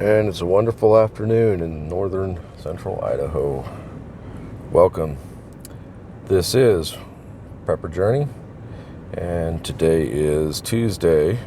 And it's a wonderful afternoon in northern central Idaho. Welcome. This is Prepper Journey, and today is Tuesday,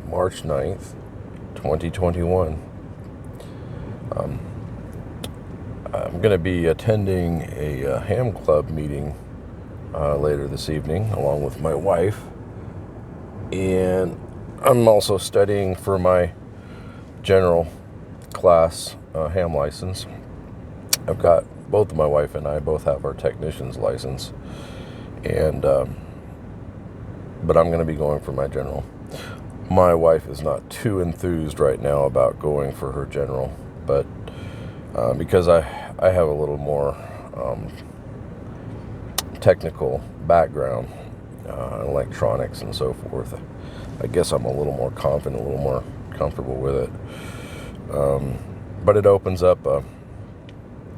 March 9th, 2021. I'm going to be attending a ham club meeting later this evening along with my wife, and I'm also studying for my general class ham license. I've got both my wife and I both have our technician's license, and but I'm going to be going for my general. My wife is not too enthused right now about going for her general, but because I have a little more technical background, electronics and so forth, I guess I'm a little more confident, a little more comfortable with it. But it opens up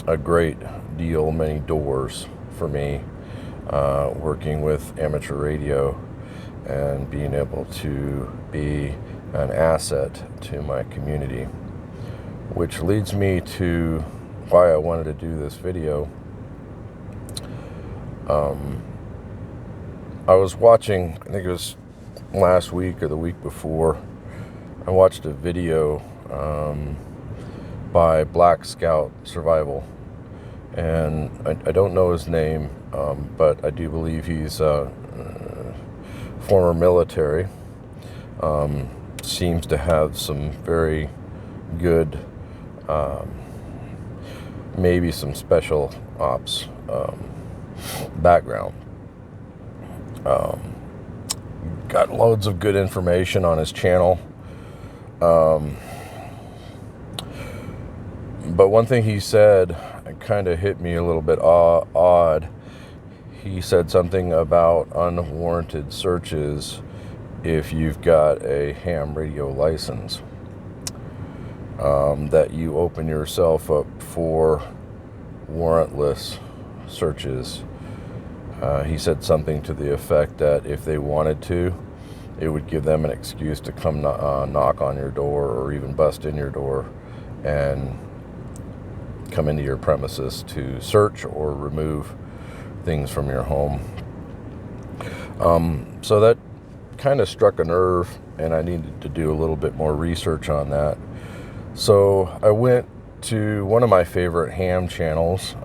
a great deal, many doors for me, working with amateur radio and being able to be an asset to my community, which leads me to why I wanted to do this video. I was watching, I think it was last week or the week before, I watched a video by Black Scout Survival, and I don't know his name, but I do believe he's former military. Seems to have some very good, maybe some special ops background. Got loads of good information on his channel. But one thing he said kind of hit me a little bit odd. He said something about unwarranted searches if you've got a ham radio license, that you open yourself up for warrantless searches. He said something to the effect that if they wanted to, it would give them an excuse to come knock on your door or even bust in your door and come into your premises to search or remove things from your home. So that kind of struck a nerve, and I needed to do a little bit more research on that. So I went to one of my favorite ham channels.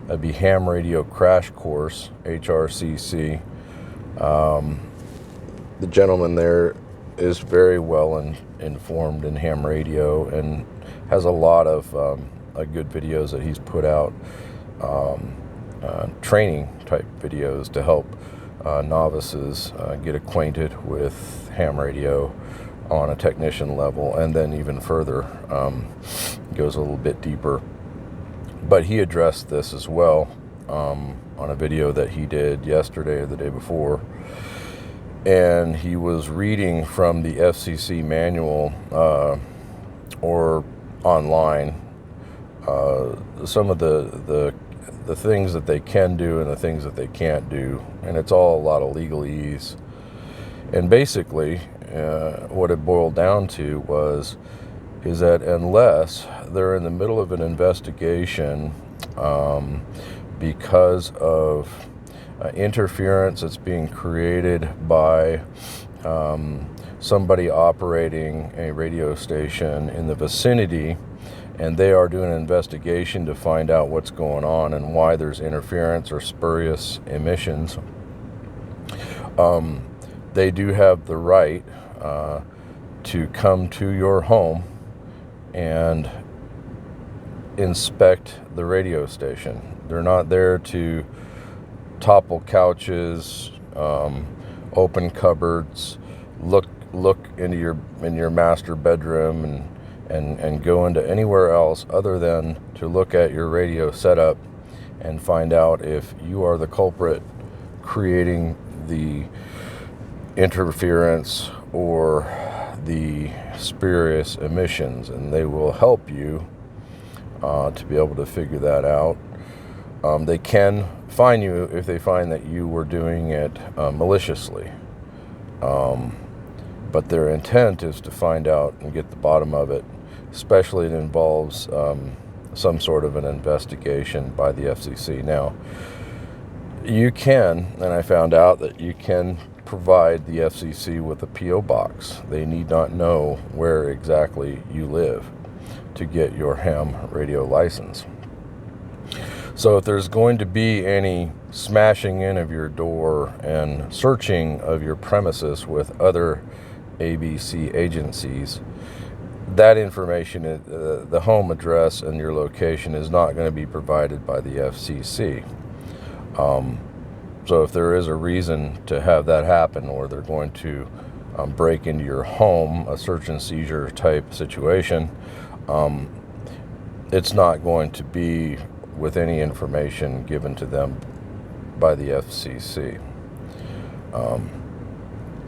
That'd be Ham Radio Crash Course, HRCC. The gentleman there is very well informed in ham radio and has a lot of good videos that he's put out, training type videos to help novices get acquainted with ham radio on a technician level, and then even further, goes a little bit deeper. But he addressed this as well on a video that he did yesterday or the day before. And he was reading from the FCC manual or online some of the things that they can do and the things that they can't do. And it's all a lot of legalese. And basically what it boiled down to is that unless they're in the middle of an investigation because of interference that's being created by somebody operating a radio station in the vicinity, and they are doing an investigation to find out what's going on and why there's interference or spurious emissions, they do have the right to come to your home and inspect the radio station. They're not there to topple couches, open cupboards, look into your master bedroom, and go into anywhere else other than to look at your radio setup and find out if you are the culprit creating the interference or the spurious emissions, and they will help you to be able to figure that out. They can fine you if they find that you were doing it maliciously. But their intent is to find out and get the bottom of it especially it involves some sort of an investigation by the FCC. Now, you can, and I found out that you can provide the FCC with a P.O. box. They need not know where exactly you live to get your ham radio license. So if there's going to be any smashing in of your door and searching of your premises with other ABC agencies, that information, the home address and your location, is not going to be provided by the FCC. So if there is a reason to have that happen, or they're going to break into your home, a search and seizure type situation, it's not going to be with any information given to them by the FCC.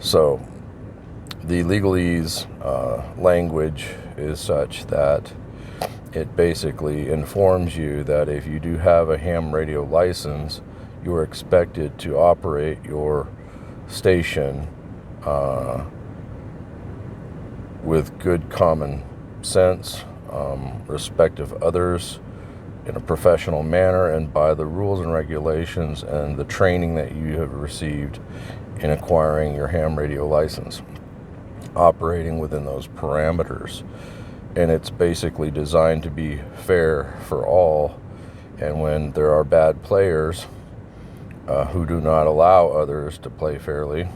So the legalese language is such that it basically informs you that if you do have a ham radio license, you are expected to operate your station with good common sense, respect of others, in a professional manner, and by the rules and regulations and the training that you have received in acquiring your ham radio license, operating within those parameters. And it's basically designed to be fair for all. And when there are bad players who do not allow others to play fairly,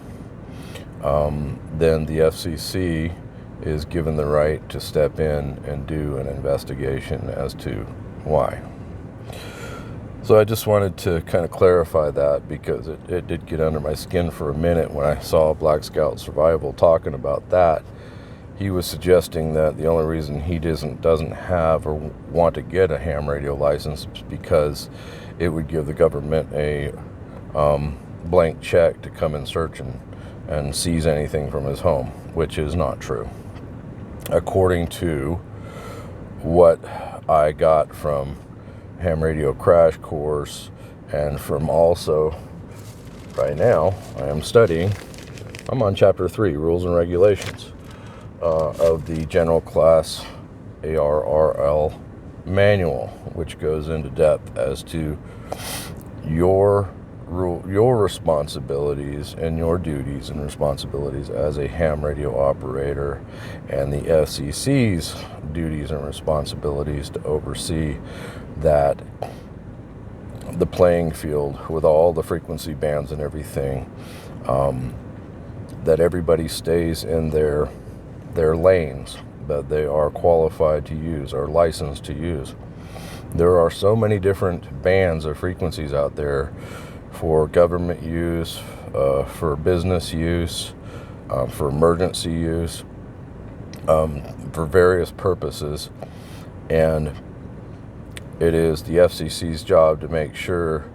then the FCC is given the right to step in and do an investigation as to why. So I just wanted to kind of clarify that, because it did get under my skin for a minute when I saw Black Scout Survival talking about that. He was suggesting that the only reason he doesn't have or want to get a ham radio license is because it would give the government a blank check to come and search and seize anything from his home, which is not true. According to what I got from Ham Radio Crash Course, and from also right now I am studying, I'm on Chapter 3, Rules and Regulations, of the General Class ARRL Manual, which goes into depth as to your responsibilities and your duties and responsibilities as a ham radio operator, and the FCC's duties and responsibilities to oversee that the playing field with all the frequency bands and everything, that everybody stays in their lanes that they are qualified to use or licensed to use. There are so many different bands of frequencies out there for government use, for business use, for emergency use, for various purposes. And it is the FCC's job to make sure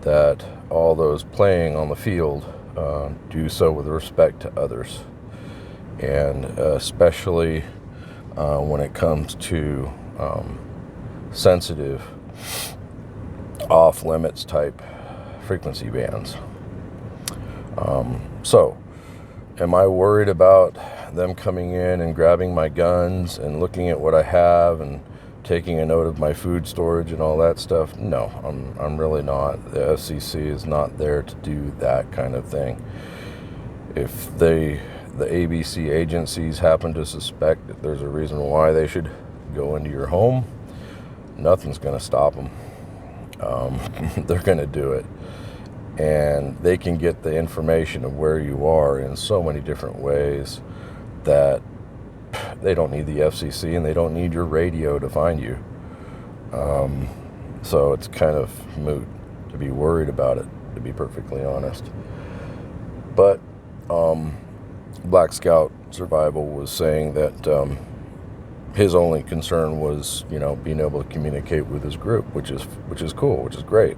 that all those playing on the field do so with respect to others. And especially when it comes to sensitive, off-limits type frequency bands. So, am I worried about them coming in and grabbing my guns and looking at what I have and taking a note of my food storage and all that stuff? No, I'm really not. The FCC is not there to do that kind of thing. If the ABC agencies happen to suspect that there's a reason why they should go into your home, nothing's going to stop them. They're going to do it. And they can get the information of where you are in so many different ways that they don't need the FCC and they don't need your radio to find you. So it's kind of moot to be worried about it, to be perfectly honest. But Black Scout Survival was saying that his only concern was, being able to communicate with his group, which is cool, which is great.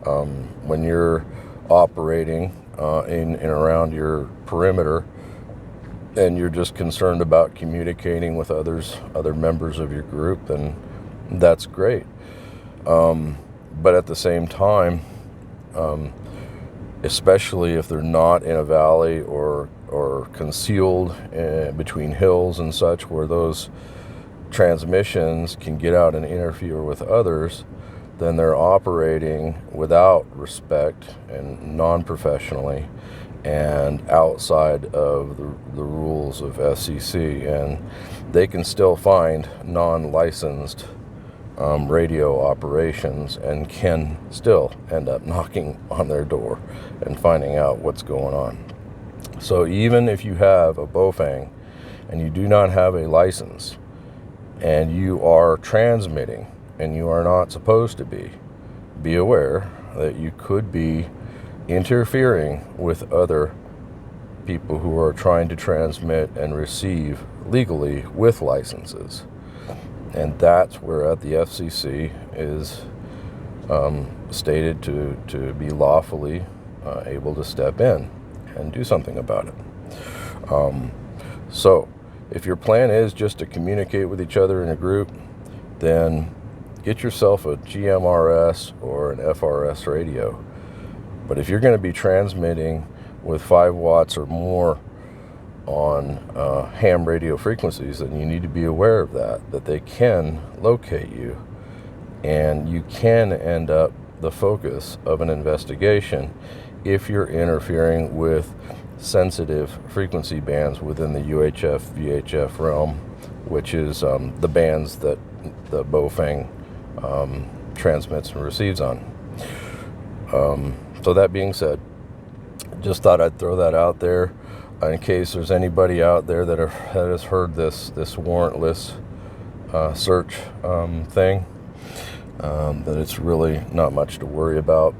When you're operating in and around your perimeter, and you're just concerned about communicating with other members of your group, then that's great. But at the same time, especially if they're not in a valley or concealed between hills and such, where those transmissions can get out and interfere with others, then they're operating without respect and non-professionally and outside of the rules of FCC, and they can still find non-licensed radio operations and can still end up knocking on their door and finding out what's going on. So even if you have a Bofang and you do not have a license and you are transmitting and you are not supposed to be aware that you could be interfering with other people who are trying to transmit and receive legally with licenses. And that's where at the FCC is stated to be lawfully able to step in and do something about it. So if your plan is just to communicate with each other in a group, then get yourself a GMRS or an FRS radio. But if you're going to be transmitting with 5 watts or more on ham radio frequencies, then you need to be aware of that they can locate you, and you can end up the focus of an investigation if you're interfering with sensitive frequency bands within the UHF, VHF realm, which is the bands that the Bofang transmits and receives on. So that being said, just thought I'd throw that out there in case there's anybody out there that has heard this warrantless search thing, that it's really not much to worry about.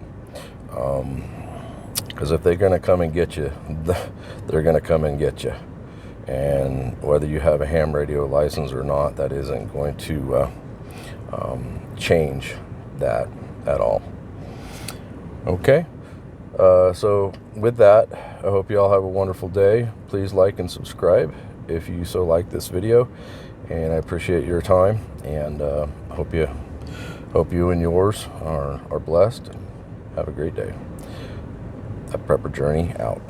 Because if they're going to come and get you, they're going to come and get you. And whether you have a ham radio license or not, that isn't going to change that at all. Okay, so with that, I hope you all have a wonderful day. Please like and subscribe if you so like this video, and I appreciate your time, and hope you and yours are blessed. Have a great day. That Prepper Journey out.